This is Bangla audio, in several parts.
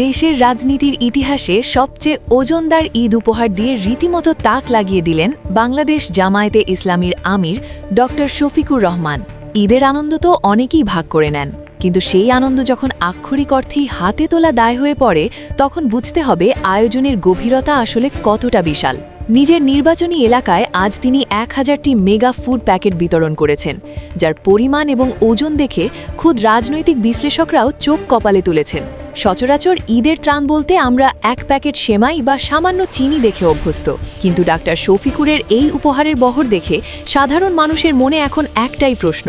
দেশের রাজনীতির ইতিহাসে সবচেয়ে ওজনদার ঈদ উপহার দিয়ে রীতিমতো তাক লাগিয়ে দিলেন বাংলাদেশ জামায়াতে ইসলামীর আমির ডক্টর শফিকুর রহমান। ঈদের আনন্দ তো অনেকেই ভাগ করে নেন, কিন্তু সেই আনন্দ যখন আক্ষরিক অর্থেই হাতে তোলা দায় হয়ে পড়ে, তখন বুঝতে হবে আয়োজনের গভীরতা আসলে কতটা বিশাল। নিজের নির্বাচনী এলাকায় আজ তিনি 1000টি মেগা ফুড প্যাকেট বিতরণ করেছেন, যার পরিমাণ এবং ওজন দেখে খুদ রাজনৈতিক বিশ্লেষকরাও চোখ কপালে তুলেছেন। সচরাচর ঈদের ত্রাণ বলতে আমরা এক প্যাকেট সেমাই বা সামান্য চিনি দেখে অভ্যস্ত, কিন্তু ডাক্তার শফিকুরের এই উপহারের বহর দেখে সাধারণ মানুষের মনে এখন একটাই প্রশ্ন: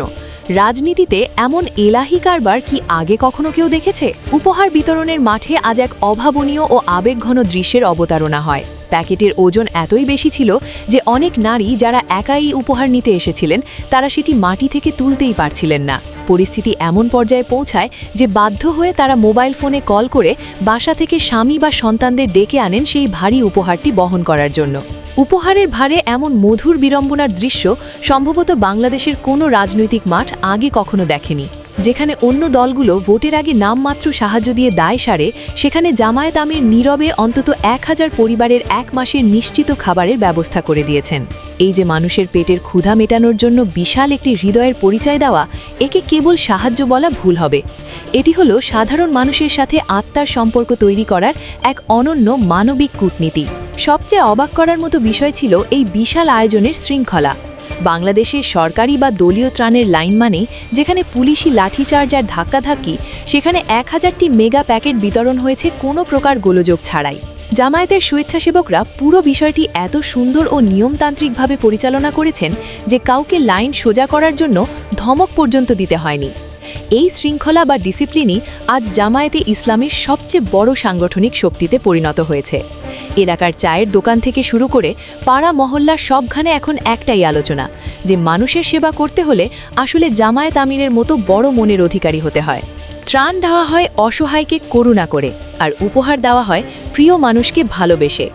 রাজনীতিতে এমন এলাহি কারবার কি আগে কখনো কেউ দেখেছে? উপহার বিতরণের মাঠে আজ এক অভাবনীয় ও আবেগঘন দৃশ্যের অবতারণা হয়। প্যাকেটের ওজন এতই বেশি ছিল যে অনেক নারী যারা একাই উপহার নিতে এসেছিলেন, তারা সেটি মাটি থেকে তুলতেই পারছিলেন না। পরিস্থিতি এমন পর্যায়ে পৌঁছায় যে বাধ্য হয়ে তারা মোবাইল ফোনে কল করে বাসা থেকে স্বামী বা সন্তানদের ডেকে আনেন সেই ভারী উপহারটি বহন করার জন্য। উপহারের ভারে এমন মধুর বিড়ম্বনার দৃশ্য সম্ভবত বাংলাদেশের কোনো রাজনৈতিক মাঠ আগে কখনো দেখেনি। যেখানে অন্য দলগুলো ভোটের আগে নামমাত্র সাহায্য দিয়ে দায় সারে, সেখানে জামায়াত আমির নীরবে অন্তত 1000 পরিবারের 1 মাসের নিশ্চিত খাবারের ব্যবস্থা করে দিয়েছেন। এই যে মানুষের পেটের ক্ষুধা মেটানোর জন্য বিশাল একটি হৃদয়ের পরিচয় দেওয়া, একে কেবল সাহায্য বলা ভুল হবে। এটি হলো সাধারণ মানুষের সাথে আত্মার সম্পর্ক তৈরি করার এক অনন্য মানবিক কূটনীতি। সবচেয়ে অবাক করার মতো বিষয় ছিল এই বিশাল আয়োজনের শৃঙ্খলা। বাংলাদেশের সরকারি বা দলীয় ত্রাণের লাইন মানে যেখানে পুলিশি লাঠিচার্জ আর ধাক্কাধাক্কি, সেখানে 1000টি মেগা প্যাকেট বিতরণ হয়েছে কোনো প্রকার গোলযোগ ছাড়াই। জামায়াতের স্বেচ্ছাসেবকরা পুরো বিষয়টি এত সুন্দর ও নিয়মতান্ত্রিকভাবে পরিচালনা করেছেন যে কাউকে লাইন সোজা করার জন্য ধমক পর্যন্ত দিতে হয়নি। এই শৃঙ্খলা বা ডিসিপ্লিনই আজ জামায়াতে ইসলামের সবচেয়ে বড় সাংগঠনিক শক্তিতে পরিণত হয়েছে। এলাকার চায়ের দোকান থেকে শুরু করে পাড়া মহল্লার সবখানে এখন একটাই আলোচনা যে মানুষের সেবা করতে হলে আসলে জামায়াত আমিরের মতো বড় মনের অধিকারী হতে হয়। ত্রাণ দেওয়া হয় অসহায়কে করুণা করে, আর উপহার দেওয়া হয় প্রিয় মানুষকে ভালোবেসে।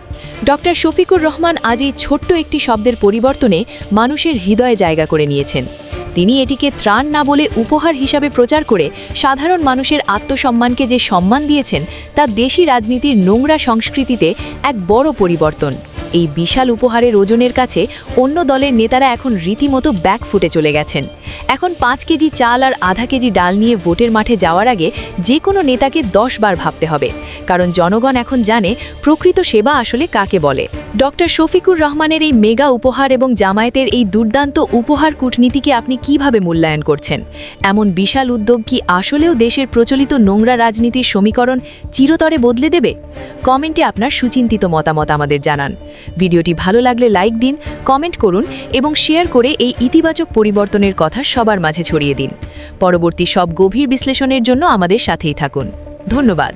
ডক্টর শফিকুর রহমান আজ এই ছোট্ট একটি শব্দের পরিবর্তনে মানুষের হৃদয়ে জায়গা করে নিয়েছেন। তিনি এটিকে ত্রাণ না বলে উপহার হিসাবে প্রচার করে সাধারণ মানুষের আত্মসম্মানকে যে সম্মান দিয়েছেন, তা দেশি রাজনীতির নোংরা সংস্কৃতিতে এক বড় পরিবর্তন। এই বিশাল উপহারের ওজনের কাছে অন্য দলের নেতারা এখন রীতিমতো ব্যাকফুটে চলে গেছেন। এখন 5 কেজি চাল আর আধা কেজি ডাল নিয়ে ভোটের মাঠে যাওয়ার আগে যে কোনো নেতাকে 10 বার ভাবতে হবে, কারণ জনগণ এখন জানে প্রকৃত সেবা আসলে কাকে বলে। ডক্টর শফিকুর রহমানের এই মেগা উপহার এবং জামায়াতের এই দুর্দান্ত উপহার কূটনীতিকে আপনি কিভাবে মূল্যায়ন করছেন? এমন বিশাল উদ্যোগ কি আসলেও দেশের প্রচলিত নোংরা রাজনীতির সমীকরণ চিরতরে বদলে দেবে? কমেন্টে আপনার সুচিন্তিত মতামত আমাদের জানান। ভিডিওটি ভালো লাগলে লাইক দিন, কমেন্ট করুন এবং শেয়ার করে এই ইতিবাচক পরিবর্তনের কথা সবার মাঝে ছড়িয়ে দিন। পরবর্তী সব গভীর বিশ্লেষণের জন্য আমাদের সাথেই থাকুন। ধন্যবাদ।